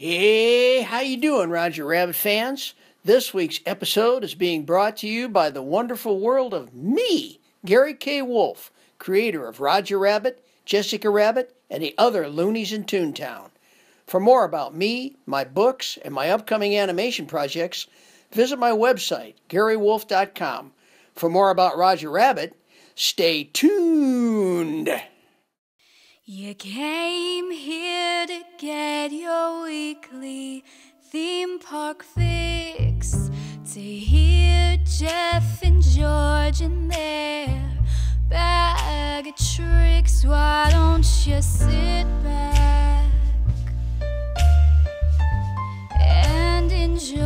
Hey, how you doing, Roger Rabbit fans? This week's episode is being brought to you by the wonderful world of me, Gary K. Wolf, creator of Roger Rabbit, Jessica Rabbit, and the other loonies in Toontown. For more about me, my books, and my upcoming animation projects, visit my website, GaryWolf.com. For more about Roger Rabbit, stay tuned. You came here to get your weekly theme park fix, to hear Jeff and George and their bag of tricks. Why don't you sit back and enjoy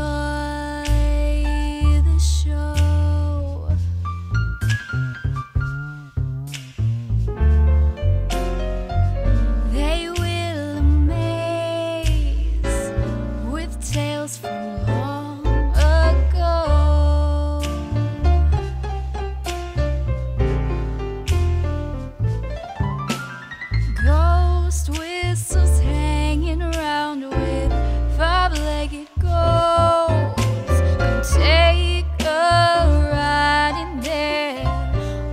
the show? They will amaze with tales from long ago. Ghost whistles hanging around with five-legged ghosts. Come take a ride in their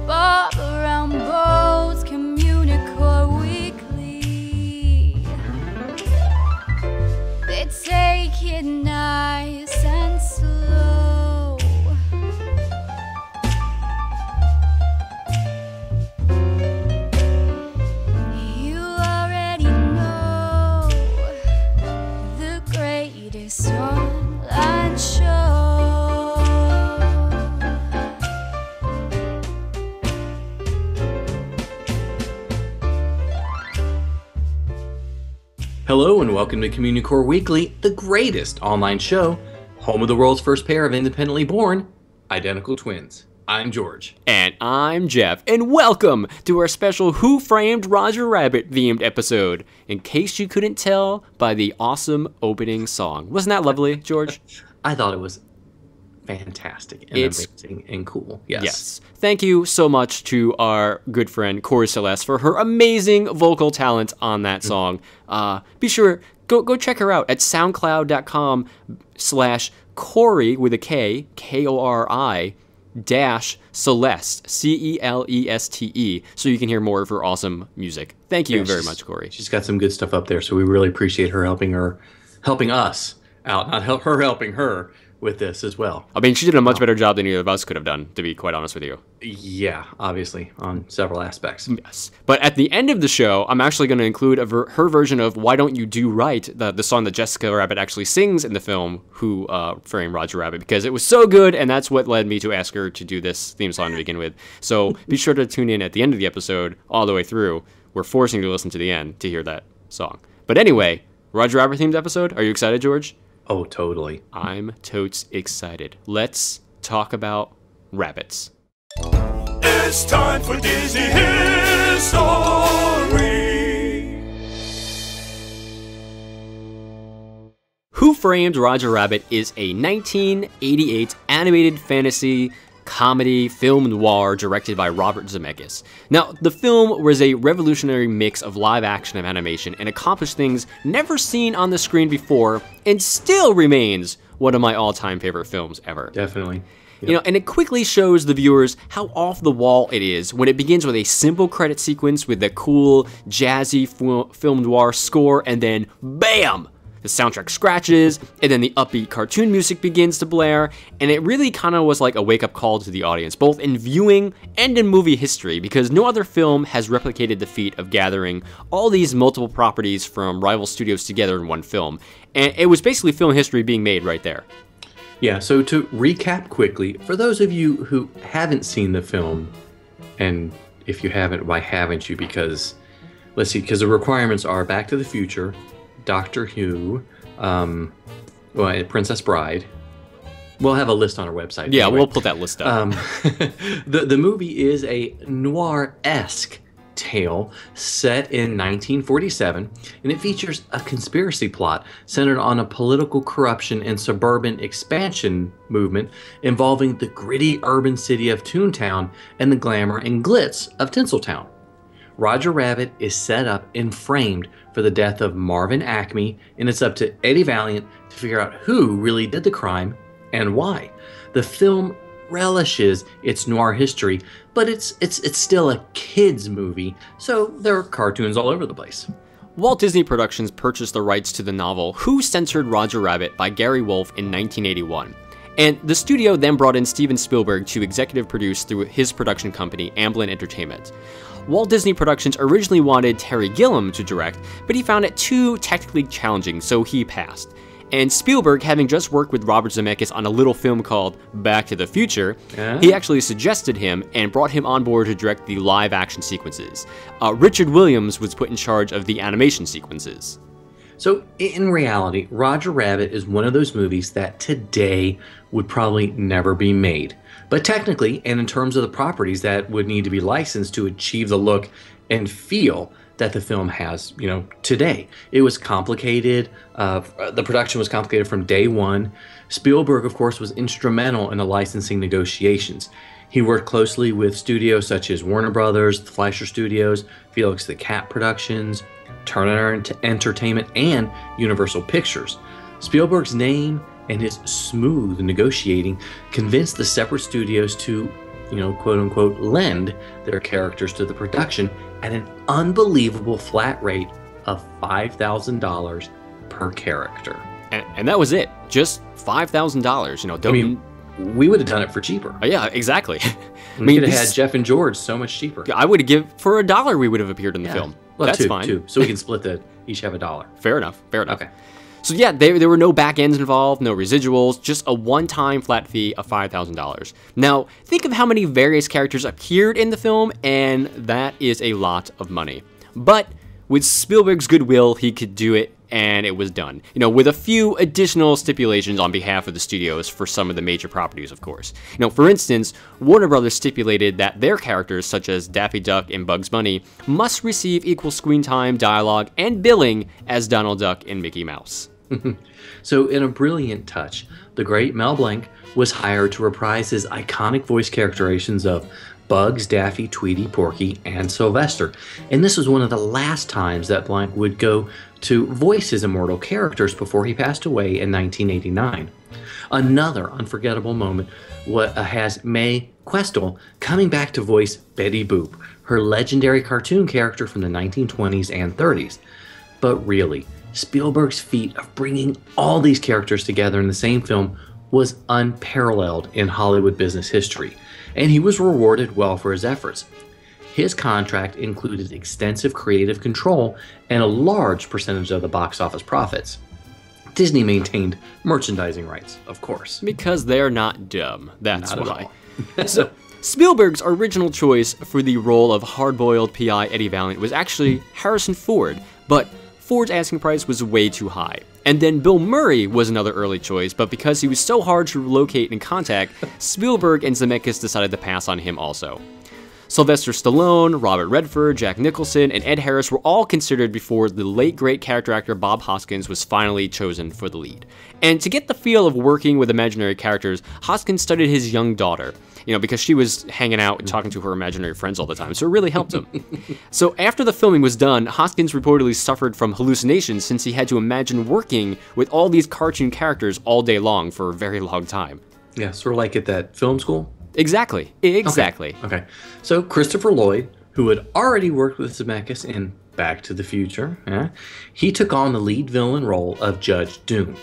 bob around boats. Communicore Weekly. They take it nice and slow. You already know the greatest online show. Hello and welcome to Communicore Weekly, the greatest online show, home of the world's first pair of independently born, identical twins. I'm George. And I'm Jeff, and welcome to our special Who Framed Roger Rabbit themed episode, in case you couldn't tell by the awesome opening song. Wasn't that lovely, George? I thought it was fantastic and amazing and cool. Yes. Thank you so much to our good friend Corey Celeste for her amazing vocal talent on that song. Be sure, go check her out at soundcloud.com/Corey with a K, K-O-R-I, dash Celeste, C-E-L-E-S-T-E, so you can hear more of her awesome music. Thank you very much, Corey. She's got some good stuff up there, so we really appreciate her helping us out, not her helping her with this as well. I mean, she did a much better job than either of us could have done, to be quite honest with you. Yeah, obviously, on several aspects. Yes. But at the end of the show, I'm actually going to include her version of Why Don't You Do Right, the song that Jessica Rabbit actually sings in the film Who Framed Roger Rabbit, because it was so good, and that's what led me to ask her to do this theme song to begin with. So be sure to tune in at the end of the episode all the way through. We're forcing you to listen to the end to hear that song. But anyway, Roger Rabbit themed episode. Are you excited, George? Oh, totally. I'm totes excited. Let's talk about rabbits. It's time for Disney History. Who Framed Roger Rabbit is a 1988 animated fantasy comedy film noir directed by Robert Zemeckis. Now, the film was a revolutionary mix of live action and animation and accomplished things never seen on the screen before, and still remains one of my all-time favorite films ever. Definitely. Yep. You know, and it quickly shows the viewers how off the wall it is when it begins with a simple credit sequence with the cool, jazzy film noir score, and then BAM! The soundtrack scratches, and then the upbeat cartoon music begins to blare, and it really kind of was like a wake-up call to the audience, both in viewing and in movie history, because no other film has replicated the feat of gathering all these multiple properties from rival studios together in one film. And it was basically film history being made right there. Yeah, so to recap quickly, for those of you who haven't seen the film, and if you haven't, why haven't you? Because, let's see, because the requirements are Back to the Future, Doctor Who, Princess Bride. We'll have a list on our website. Yeah, anyway. We'll put that list up. The movie is a noir-esque tale set in 1947, and it features a conspiracy plot centered on a political corruption and suburban expansion movement involving the gritty urban city of Toontown and the glamour and glitz of Tinseltown. Roger Rabbit is set up and framed for the death of Marvin Acme, and it's up to Eddie Valiant to figure out who really did the crime and why. The film relishes its noir history, but it's still a kids movie, so there are cartoons all over the place. Walt Disney Productions purchased the rights to the novel Who Censored Roger Rabbit by Gary Wolfe in 1981. And the studio then brought in Steven Spielberg to executive produce through his production company, Amblin Entertainment. Walt Disney Productions originally wanted Terry Gilliam to direct, but he found it too technically challenging, so he passed. And Spielberg, having just worked with Robert Zemeckis on a little film called Back to the Future, he actually suggested him and brought him on board to direct the live-action sequences. Richard Williams was put in charge of the animation sequences. So, in reality, Roger Rabbit is one of those movies that today would probably never be made. But technically, and in terms of the properties that would need to be licensed to achieve the look and feel that the film has, today. It was complicated. The production was complicated from day one. Spielberg, of course, was instrumental in the licensing negotiations. He worked closely with studios such as Warner Brothers, the Fleischer Studios, Felix the Cat Productions, Turner Entertainment, and Universal Pictures. Spielberg's name and his smooth negotiating convinced the separate studios to, quote-unquote, lend their characters to the production at an unbelievable flat rate of $5,000 per character. And that was it. Just $5,000. We would have done it for cheaper. Yeah, exactly. We could have had Jeff and George so much cheaper. I would have given, for $1 we would have appeared in the film. Well, that's two, fine. Two. So we can split each have $1. Fair enough. Okay. So yeah, there were no back ends involved, no residuals, just a one-time flat fee of $5,000. Now, think of how many various characters appeared in the film, and that is a lot of money. But with Spielberg's goodwill, he could do it, and it was done. With a few additional stipulations on behalf of the studios for some of the major properties, of course. For instance, Warner Brothers stipulated that their characters, such as Daffy Duck and Bugs Bunny, must receive equal screen time, dialogue, and billing as Donald Duck and Mickey Mouse. So, in a brilliant touch, the great Mel Blanc was hired to reprise his iconic voice characterizations of Bugs, Daffy, Tweety, Porky, and Sylvester. And this was one of the last times that Blanc would go to voice his immortal characters before he passed away in 1989. Another unforgettable moment has Mae Questel coming back to voice Betty Boop, her legendary cartoon character from the 1920s and 30s. But really, Spielberg's feat of bringing all these characters together in the same film was unparalleled in Hollywood business history, and he was rewarded well for his efforts. His contract included extensive creative control and a large percentage of the box office profits. Disney maintained merchandising rights, of course. Because they're not dumb, that's Not why. at all. So, Spielberg's original choice for the role of hard-boiled PI Eddie Valiant was actually Harrison Ford, but Ford's asking price was way too high. And then Bill Murray was another early choice, but because he was so hard to locate and contact, Spielberg and Zemeckis decided to pass on him also. Sylvester Stallone, Robert Redford, Jack Nicholson, and Ed Harris were all considered before the late great character actor Bob Hoskins was finally chosen for the lead. And to get the feel of working with imaginary characters, Hoskins studied his young daughter, because she was hanging out and talking to her imaginary friends all the time, so it really helped him. So after the filming was done, Hoskins reportedly suffered from hallucinations since he had to imagine working with all these cartoon characters all day long for a very long time. Yeah, sort of like at that film school. Exactly. Okay. So Christopher Lloyd, who had already worked with Zemeckis in Back to the Future, he took on the lead villain role of Judge Doom.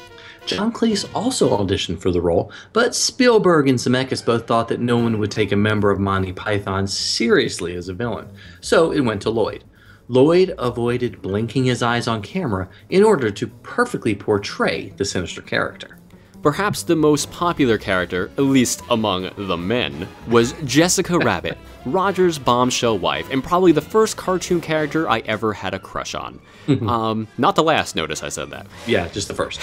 John Cleese also auditioned for the role, but Spielberg and Zemeckis both thought that no one would take a member of Monty Python seriously as a villain, so it went to Lloyd. Lloyd avoided blinking his eyes on camera in order to perfectly portray the sinister character. Perhaps the most popular character, at least among the men, was Jessica Rabbit, Roger's bombshell wife, and probably the first cartoon character I ever had a crush on. Not the last, notice I said that. Yeah, just the first.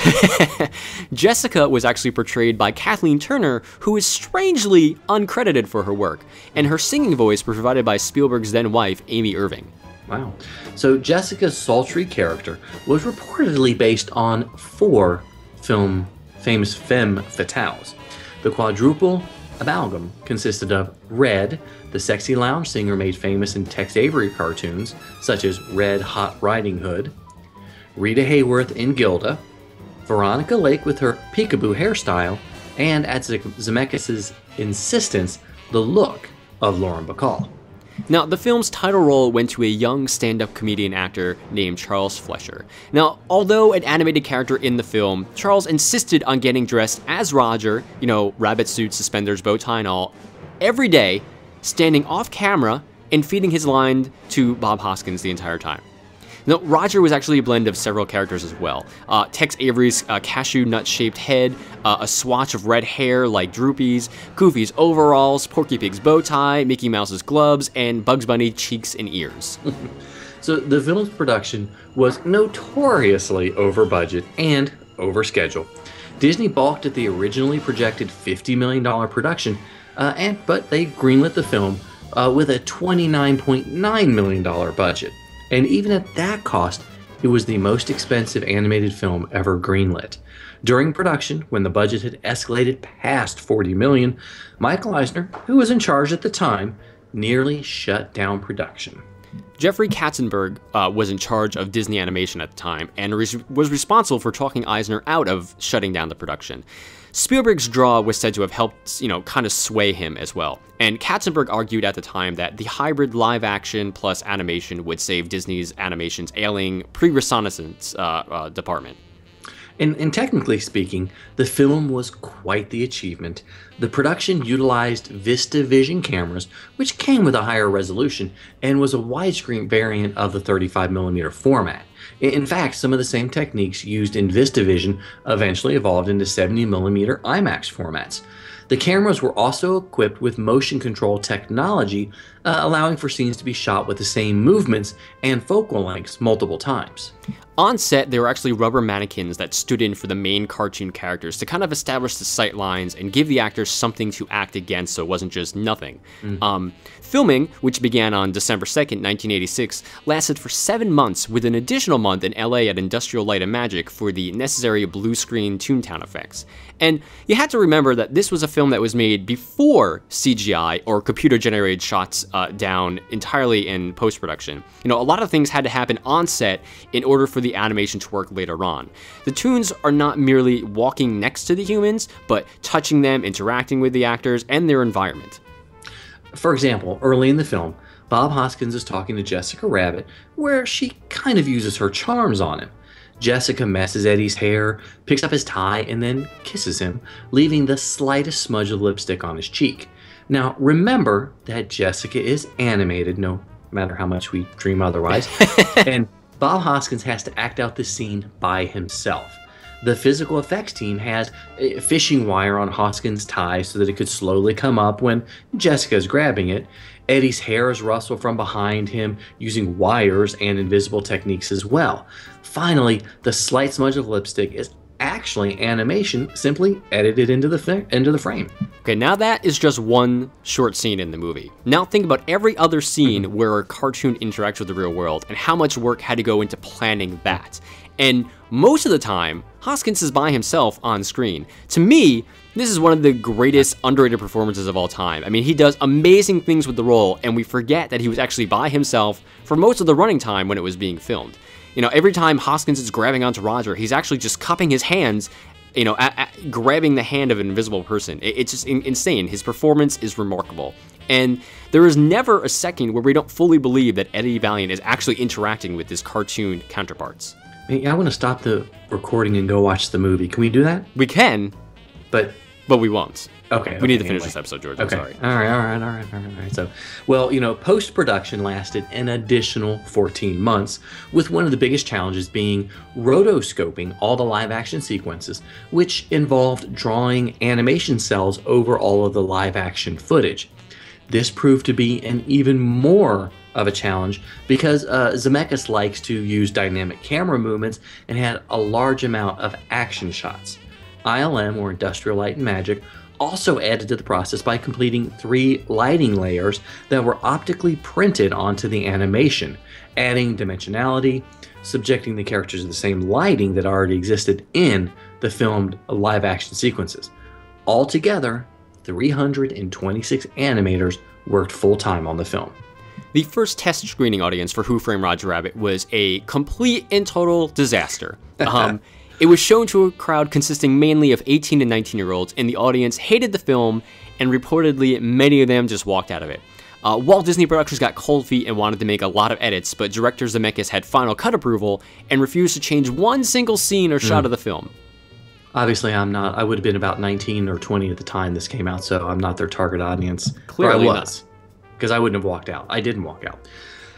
Jessica was actually portrayed by Kathleen Turner, who is strangely uncredited for her work, and her singing voice was provided by Spielberg's then wife, Amy Irving. Wow. So Jessica's sultry character was reportedly based on 4 famous femme fatales: the quadruple amalgam consisted of Red, the sexy lounge singer made famous in Tex Avery cartoons, such as Red Hot Riding Hood, Rita Hayworth in Gilda, Veronica Lake with her peekaboo hairstyle, and at Zemeckis' insistence, the look of Lauren Bacall. Now, the film's title role went to a young stand-up comedian actor named Charles Fleischer. Now, although an animated character in the film, Charles insisted on getting dressed as Roger, rabbit suit, suspenders, bow tie and all, every day, standing off camera and feeding his line to Bob Hoskins the entire time. Now, Roger was actually a blend of several characters as well. Tex Avery's cashew nut-shaped head, a swatch of red hair like Droopy's, Goofy's overalls, Porky Pig's bow tie, Mickey Mouse's gloves, and Bugs Bunny cheeks and ears. So the film's production was notoriously over budget and over schedule. Disney balked at the originally projected $50 million production, but they greenlit the film with a $29.9 million budget. And even at that cost, it was the most expensive animated film ever greenlit. During production, when the budget had escalated past $40 million, Michael Eisner, who was in charge at the time, nearly shut down production. Jeffrey Katzenberg was in charge of Disney Animation at the time and was responsible for talking Eisner out of shutting down the production. Spielberg's draw was said to have helped, kind of sway him as well. And Katzenberg argued at the time that the hybrid live action plus animation would save Disney's animation's ailing pre-Renaissance department. And technically speaking, the film was quite the achievement. The production utilized VistaVision cameras, which came with a higher resolution and was a widescreen variant of the 35mm format. In fact, some of the same techniques used in VistaVision eventually evolved into 70mm IMAX formats. The cameras were also equipped with motion control technology, allowing for scenes to be shot with the same movements and focal lengths multiple times. On set, there were actually rubber mannequins that stood in for the main cartoon characters to kind of establish the sight lines and give the actors something to act against so it wasn't just nothing. Filming, which began on December 2nd, 1986, lasted for 7 months with an additional month in LA at Industrial Light and Magic for the necessary blue screen Toontown effects. And you had to remember that this was a film that was made before CGI or computer-generated shots down entirely in post-production. A lot of things had to happen on set in order for the animation to work later on. The Toons are not merely walking next to the humans, but touching them, interacting with the actors, and their environment. For example, early in the film, Bob Hoskins is talking to Jessica Rabbit, where she kind of uses her charms on him. Jessica messes Eddie's hair, picks up his tie, and then kisses him, leaving the slightest smudge of lipstick on his cheek. Now, remember that Jessica is animated, no matter how much we dream otherwise, and Bob Hoskins has to act out this scene by himself. The physical effects team has a fishing wire on Hoskins' tie so that it could slowly come up when Jessica is grabbing it. Eddie's hair is rustled from behind him using wires and invisible techniques as well. Finally, the slight smudge of lipstick is actually animation simply edited into the frame. Okay, now that is just one short scene in the movie. Now think about every other scene where a cartoon interacts with the real world and how much work had to go into planning that. And most of the time, Hoskins is by himself on screen. To me, this is one of the greatest underrated performances of all time. I mean, he does amazing things with the role, and we forget that he was actually by himself for most of the running time when it was being filmed. Every time Hoskins is grabbing onto Roger, he's actually just cupping his hands, grabbing the hand of an invisible person. It's just insane. His performance is remarkable. And there is never a second where we don't fully believe that Eddie Valiant is actually interacting with his cartoon counterparts. I want to stop the recording and go watch the movie. Can we do that? We can, but we won't. Okay. We need to finish this episode, George. I'm sorry. All right. So, post-production lasted an additional 14 months, with one of the biggest challenges being rotoscoping all the live-action sequences, which involved drawing animation cells over all of the live-action footage. This proved to be an even more of a challenge because Zemeckis likes to use dynamic camera movements and had a large amount of action shots. ILM, or Industrial Light and Magic, also added to the process by completing 3 lighting layers that were optically printed onto the animation, adding dimensionality, subjecting the characters to the same lighting that already existed in the filmed live-action sequences. Altogether, 326 animators worked full-time on the film. The first test screening audience for Who Framed Roger Rabbit was a complete and total disaster. It was shown to a crowd consisting mainly of 18 and 19-year-olds, and the audience hated the film, and reportedly many of them just walked out of it. Walt Disney Productions got cold feet and wanted to make a lot of edits, but director Zemeckis had final cut approval and refused to change one single scene or shot of the film. Obviously, I would have been about 19 or 20 at the time this came out, so I'm not their target audience. Clearly I was, because I wouldn't have walked out. I didn't walk out.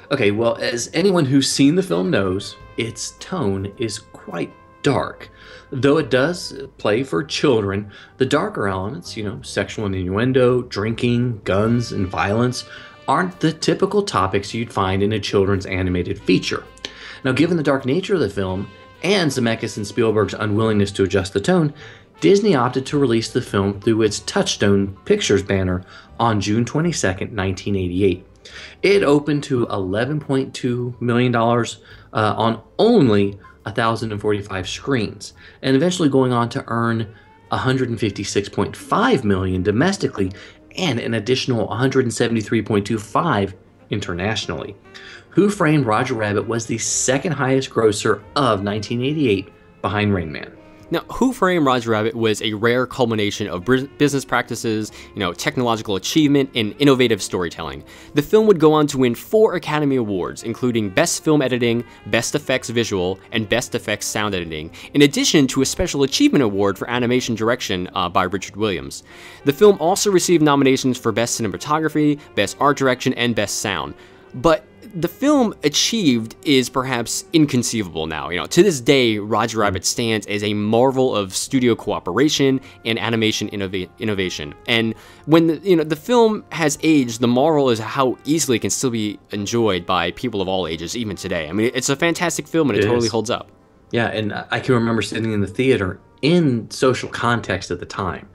Okay, well, as anyone who's seen the film knows, its tone is quite dark. Though it does play for children, the darker elements, sexual innuendo, drinking, guns, and violence, aren't the typical topics you'd find in a children's animated feature. Now, given the dark nature of the film, and Zemeckis and Spielberg's unwillingness to adjust the tone, Disney opted to release the film through its Touchstone Pictures banner on June 22, 1988. It opened to $11.2 million on only 1,045 screens, and eventually going on to earn $156.5 million domestically and an additional $173.25 internationally. Who Framed Roger Rabbit was the second highest grosser of 1988 behind Rain Man. Now, Who Framed Roger Rabbit was a rare culmination of business practices, technological achievement, and innovative storytelling. The film would go on to win 4 Academy Awards, including Best Film Editing, Best Effects Visual, and Best Effects Sound Editing, in addition to a Special Achievement Award for Animation Direction by Richard Williams. The film also received nominations for Best Cinematography, Best Art Direction, and Best Sound. But the film achieved is perhaps inconceivable now. To this day, Roger Rabbit stands as a marvel of studio cooperation and animation innovation. And when the film has aged, the marvel is how easily it can still be enjoyed by people of all ages, even today. I mean, it's a fantastic film, and it totally holds up. Yeah, and I can remember sitting in the theater in social context at the time,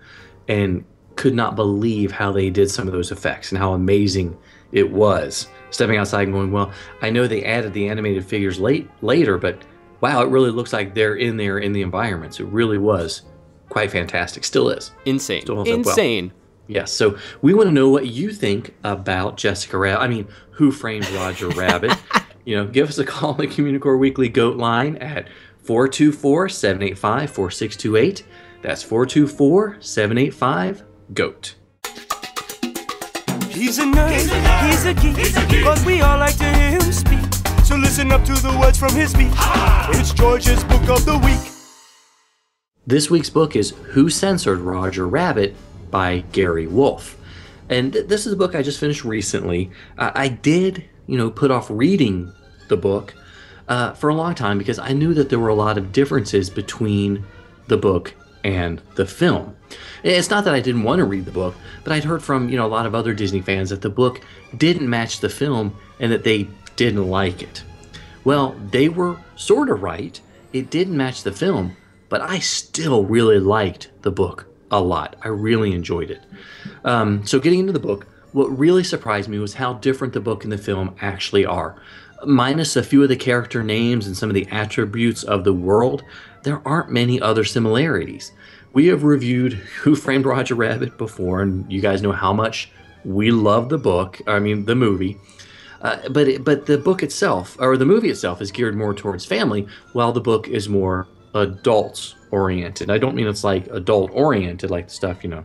and could not believe how they did some of those effects and how amazing it was. Stepping outside and going, well, I know they added the animated figures later, but wow, it really looks like they're in there in the environments. It really was quite fantastic. Still is. Insane. Still holds up well. Insane. Yes, so we want to know what you think about Who Framed Roger Rabbit. Give us a call on the Communicore Weekly Goat line at 424-785-4628. That's 424-785-GOAT. He's a nerd, he's a geek, but we all like to hear him speak. So listen up to the words from his speech. It's George's Book of the Week. This week's book is Who Censored Roger Rabbit by Gary Wolfe. And this is a book I just finished recently. I did, put off reading the book for a long time because I knew that there were a lot of differences between the book and the film. It's not that I didn't want to read the book, but I'd heard from a lot of other Disney fans that the book didn't match the film and that they didn't like it. Well, they were sort of right. It didn't match the film, but I still really liked the book a lot. I really enjoyed it. So getting into the book, what really surprised me was how different the book and the film actually are. Minus a few of the character names and some of the attributes of the world, there aren't many other similarities. We have reviewed Who Framed Roger Rabbit before, and you guys know how much we love the movie. But the book itself, or the movie itself, is geared more towards family, while the book is more adults-oriented. I don't mean it's like adult-oriented, like the stuff, you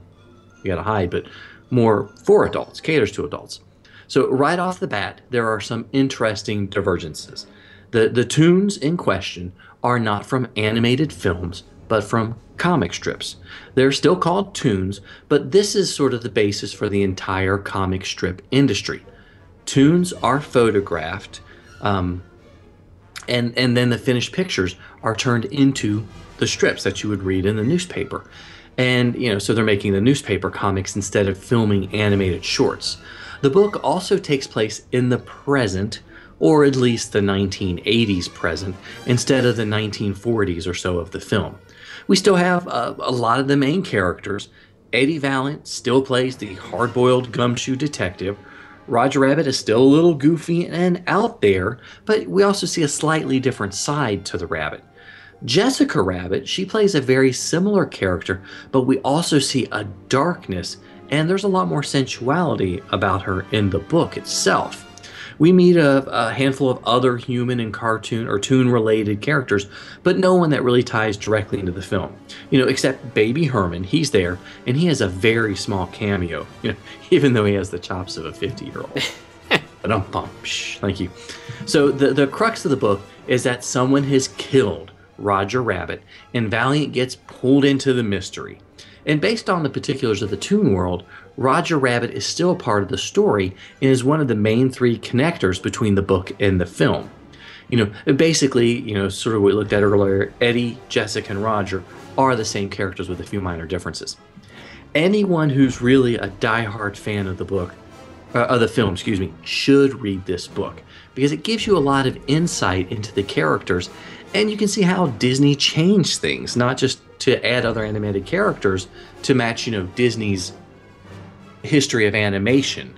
gotta hide, but more for adults, caters to adults. So right off the bat, there are some interesting divergences. The tunes in question are not from animated films, but from comic strips. They're still called tunes, but this is sort of the basis for the entire comic strip industry. Tunes are photographed, and then the finished pictures are turned into the strips that you would read in the newspaper. And, so they're making the newspaper comics instead of filming animated shorts. The book also takes place in the present, or at least the 1980s present, instead of the 1940s or so of the film. We still have a lot of the main characters. Eddie Valiant still plays the hard-boiled gumshoe detective. Roger Rabbit is still a little goofy and out there, but we also see a slightly different side to the rabbit. Jessica Rabbit, she plays a very similar character, but we also see a darkness and there's a lot more sensuality about her in the book itself. We meet a handful of other human and cartoon or toon-related characters, but no one that really ties directly into the film. Except Baby Herman. He's there, and he has a very small cameo, even though he has the chops of a 50-year-old. Thank you. So the crux of the book is that someone has killed Roger Rabbit, and Valiant gets pulled into the mystery. And based on the particulars of the Toon world, Roger Rabbit is still a part of the story and is one of the main three connectors between the book and the film. Basically, sort of what we looked at earlier, Eddie, Jessica, and Roger are the same characters with a few minor differences. Anyone who's really a diehard fan of the book, of the film, should read this book because it gives you a lot of insight into the characters, and you can see how Disney changed things, not just to add other animated characters to match, Disney's history of animation,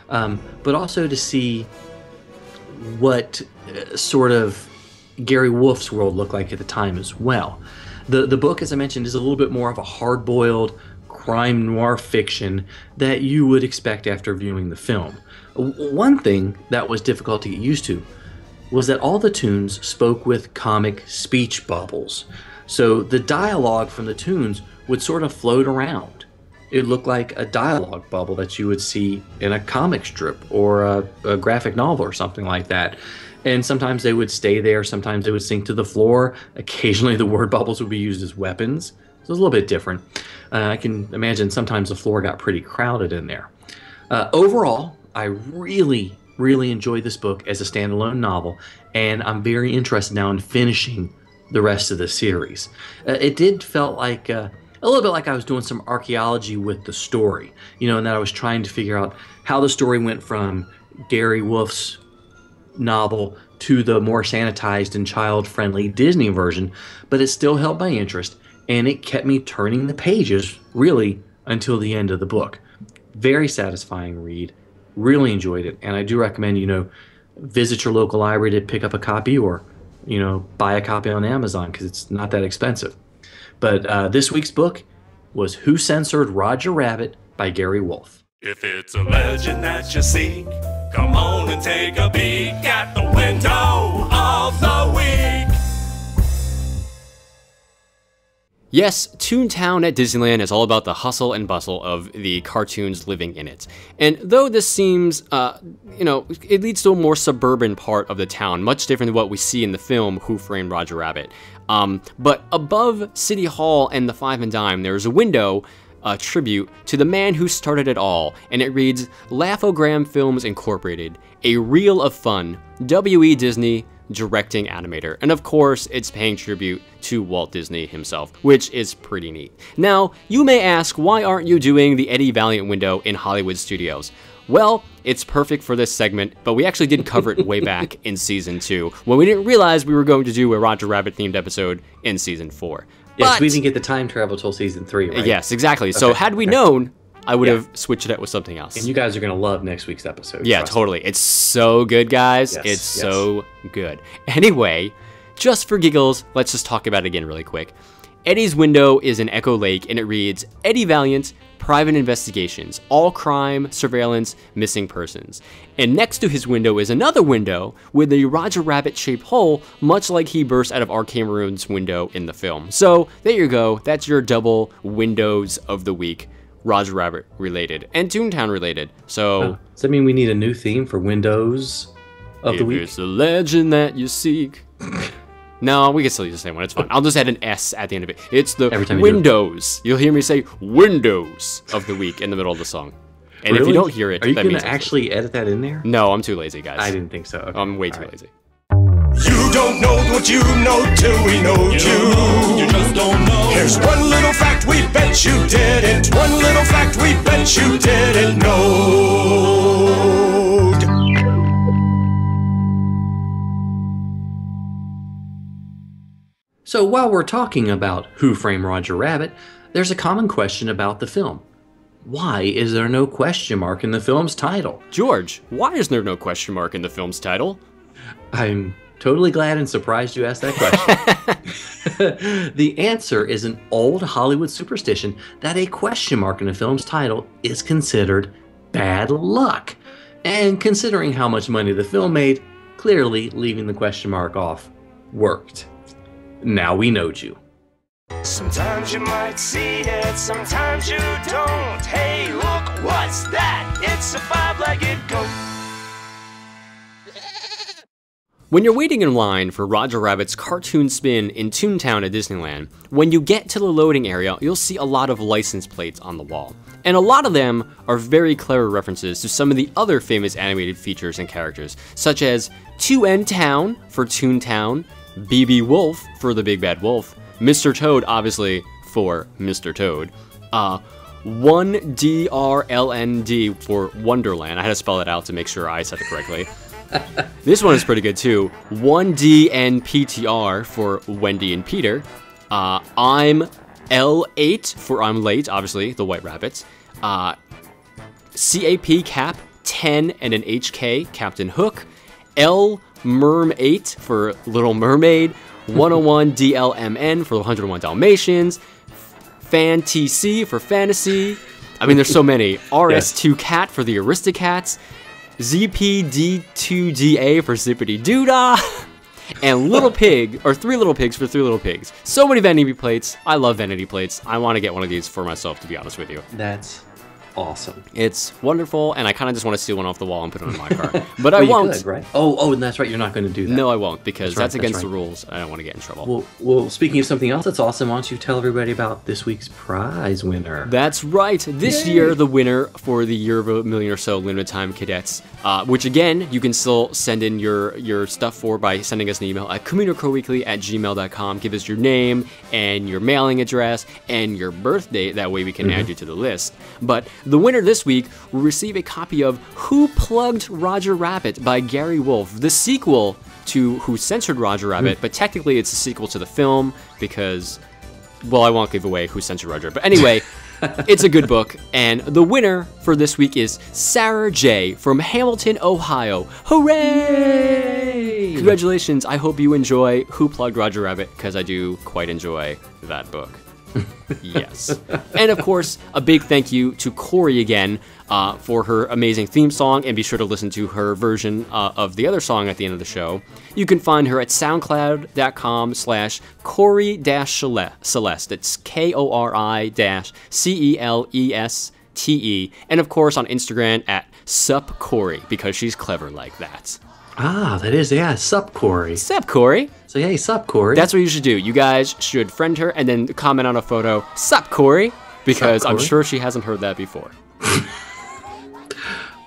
but also to see what sort of Gary Wolf's world looked like at the time as well. The book, as I mentioned, is a little bit more of a hard-boiled crime noir fiction that you would expect after viewing the film. One thing that was difficult to get used to was that all the Toons spoke with comic speech bubbles. So the dialogue from the Toons would sort of float around. It looked like a dialogue bubble that you would see in a comic strip or a graphic novel or something like that. And sometimes they would stay there, sometimes they would sink to the floor. Occasionally the word bubbles would be used as weapons. So it was a little bit different. I can imagine sometimes the floor got pretty crowded in there. Overall, I really enjoyed this book as a standalone novel, and I'm very interested now in finishing the rest of the series. It did felt like a little bit like I was doing some archaeology with the story, and that I was trying to figure out how the story went from Gary Wolf's novel to the more sanitized and child-friendly Disney version, but it still held my interest, and it kept me turning the pages, really, until the end of the book. Very satisfying read. Really enjoyed it, and I do recommend, visit your local library to pick up a copy or, buy a copy on Amazon because it's not that expensive. But this week's book was Who Censored Roger Rabbit by Gary Wolf. If it's a legend that you seek, come on and take a peek at the window of the week. Yes, Toontown at Disneyland is all about the hustle and bustle of the cartoons living in it. And though this seems, it leads to a more suburban part of the town, much different than what we see in the film Who Framed Roger Rabbit. But above City Hall and the Five and Dime, there is a window, a tribute to the man who started it all, and it reads, Laugh-O-Gram Films Incorporated, a reel of fun, W.E. Disney, directing animator. And of course, it's paying tribute to Walt Disney himself, which is pretty neat. Now, you may ask, why aren't you doing the Eddie Valiant window in Hollywood Studios? Well, it's perfect for this segment, but we actually did cover it way back in Season 2, when we didn't realize we were going to do a Roger Rabbit-themed episode in Season 4. Yes, we didn't get the time travel till Season 3, right? Yes, exactly. Okay. So had we known, I would have switched it up with something else. And you guys are going to love next week's episode. Yeah, totally. It's so good, guys. Yes, it's so good. Anyway, just for giggles, let's just talk about it again really quick. Eddie's window is in Echo Lake, and it reads, Eddie Valiant, Private Investigations, All Crime, Surveillance, Missing Persons. And next to his window is another window with a Roger Rabbit-shaped hole, much like he burst out of Arcane Maroon's window in the film. So, there you go. That's your double windows of the week. Roger Rabbit related and Toontown related. So does that mean we need a new theme for Windows of the week? It's the legend that you seek. No, we can still use the same one. It's fine. I'll just add an S at the end of it. It's the Windows. You'll hear me say Windows of the week in the middle of the song. And really? If you don't hear it, are you going to actually edit that in there? No, I'm too lazy, guys. I didn't think so. Okay. I'm way too lazy. You don't know what you know till we know you. You just don't know. Here's one little fact we bet you didn't. One little fact we bet you didn't know. So while we're talking about Who Framed Roger Rabbit, there's a common question about the film. Why is there no question mark in the film's title? George, why is there no question mark in the film's title? I'm totally glad and surprised you asked that question. The answer is an old Hollywood superstition that a question mark in a film's title is considered bad luck. And considering how much money the film made, clearly leaving the question mark off worked. Now we know you. Sometimes you might see it, sometimes you don't. Hey, look, what's that? It's a five-legged goat. When you're waiting in line for Roger Rabbit's cartoon spin in Toontown at Disneyland, when you get to the loading area, you'll see a lot of license plates on the wall. And a lot of them are very clever references to some of the other famous animated features and characters, such as 2N Town for Toontown, BB Wolf for the Big Bad Wolf, Mr. Toad, obviously, for Mr. Toad, 1DRLND for Wonderland. I had to spell it out to make sure I said it correctly. This one is pretty good too. 1DNPTR for Wendy and Peter. I'm L8 for I'm Late, obviously, the White Rabbits. CAP Cap 10 and an HK, Captain Hook. L Merm 8 for Little Mermaid. 101 DLMN for 101 Dalmatians. Fan TC for Fantasy. I mean, there's so many. RS2 Cat for the Aristocats. ZPD2DA for Zippity Doodah, and Little Pig, or Three Little Pigs for Three Little Pigs. So many Vanity Plates. I love Vanity Plates. I want to get one of these for myself, to be honest with you. That's awesome. It's wonderful, and I kind of just want to steal one off the wall and put it in my car. But I won't. Could, right? Oh, and that's right. You're not going to do that. No, I won't, because that's against the right. rules. I don't want to get in trouble. Well, speaking of something else that's awesome, why don't you tell everybody about this week's prize winner? That's right. This year, the winner for the Year of a Million or So Limited Time Cadets, which again, you can still send in your stuff for by sending us an email at communicoreweekly@gmail.com. Give us your name and your mailing address and your birth date. That way we can add you to the list. But the winner this week will receive a copy of Who Plugged Roger Rabbit by Gary Wolf, the sequel to Who Censored Roger Rabbit, but technically it's a sequel to the film because, well, I won't give away Who Censored Roger. But anyway, it's a good book, and the winner for this week is Sarah J. from Hamilton, Ohio. Hooray! Congratulations. I hope you enjoy Who Plugged Roger Rabbit, because I do quite enjoy that book. Yes. And of course, a big thank you to Corey again for her amazing theme song, and be sure to listen to her version of the other song at the end of the show. You can find her at soundcloud.com/Corey-Celeste. It's KORI-CELESTE. And of course on Instagram at SupCorey, because she's clever like that. Ah, that is, yeah, Sup Corey. Sup Corey. So hey, Sup Corey. That's what you should do. You guys should friend her and then comment on a photo, Sup Corey, because Sup, Corey? I'm sure she hasn't heard that before.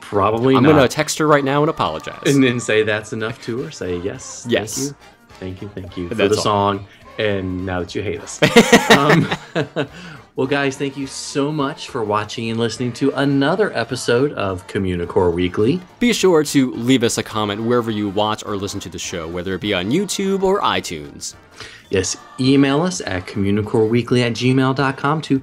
Probably I'm not. going to text her right now and apologize. And then say that's enough to her. Say yes. Yes. Thank you for That's the all. song. And now that you hate us. Well, guys, thank you so much for watching and listening to another episode of Communicore Weekly. Be sure to leave us a comment wherever you watch or listen to the show, whether it be on YouTube or iTunes. Yes, email us at communicoreweekly@gmail.com to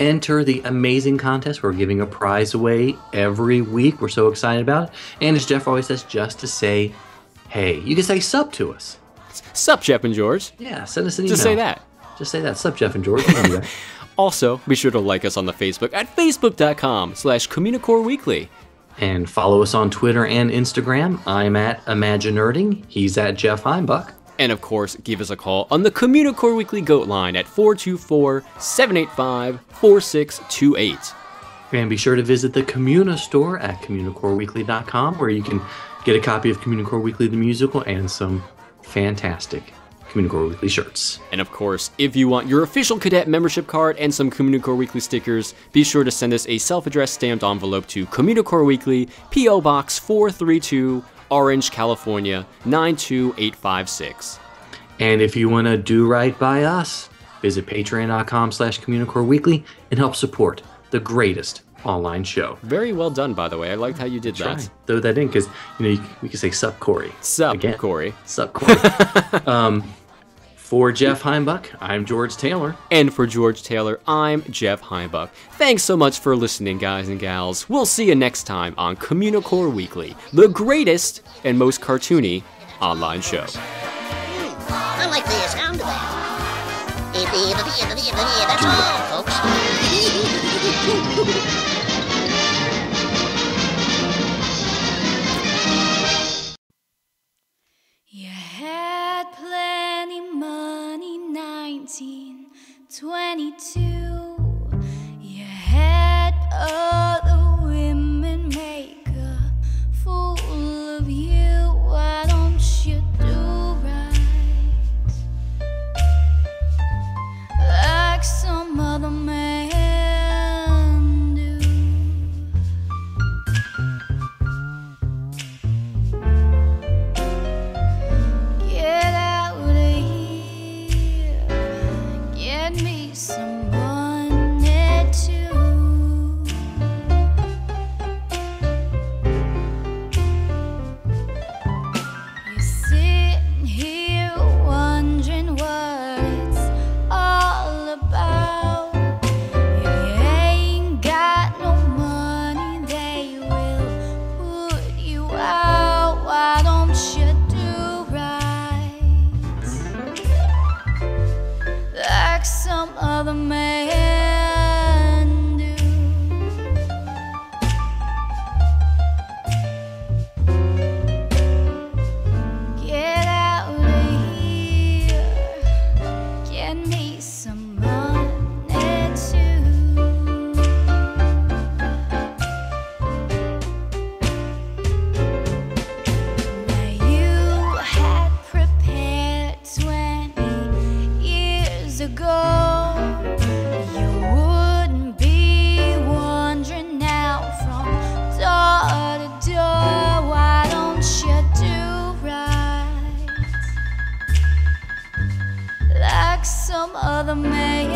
enter the amazing contest. We're giving a prize away every week. We're so excited about it. And as Jeff always says, just to say, hey, you can say sup to us. Sup, Jeff and George. Yeah, send us an email. Just say that. Just say that. Sup, Jeff and George. You can do that. Also, be sure to like us on the Facebook at facebook.com/Communicore Weekly. And follow us on Twitter and Instagram. I'm at Imaginerding. He's at Jeff Heimbuck. And of course, give us a call on the Communicore Weekly Goat line at 424-785-4628. And be sure to visit the Communa store at communicoreweekly.com, where you can get a copy of Communicore Weekly the musical and some fantastic Communicore Weekly shirts. And of course, if you want your official cadet membership card and some Communicore Weekly stickers, be sure to send us a self-addressed stamped envelope to Communicore Weekly, P.O. Box 432, Orange, California, 92856. And if you want to do right by us, visit patreon.com/Communicore Weekly and help support the greatest online show. Very well done, by the way. I liked how you did that. Try. Throw that in, because we can say sup Corey. Sup, again. Corey. Sup Corey. For Jeff Heimbuck, I'm George Taylor. And for George Taylor, I'm Jeff Heimbuck. Thanks so much for listening, guys and gals. We'll see you next time on Communicore Weekly, the greatest and most cartoony online show. I like the sound of that. That's all, folks. You had plenty money, 1922. You had other women make a fool of you. Why don't you do right like some other man do? Get out of here, get me some money too. You're sitting here wondering what it's all about. If you ain't got no money, they will put you out. Why don't you do right like some other man do? Get out of here, get me some money too. Now you had prepared 20 years ago. You wouldn't be wandering now from door to door. Why don't you do right like some other man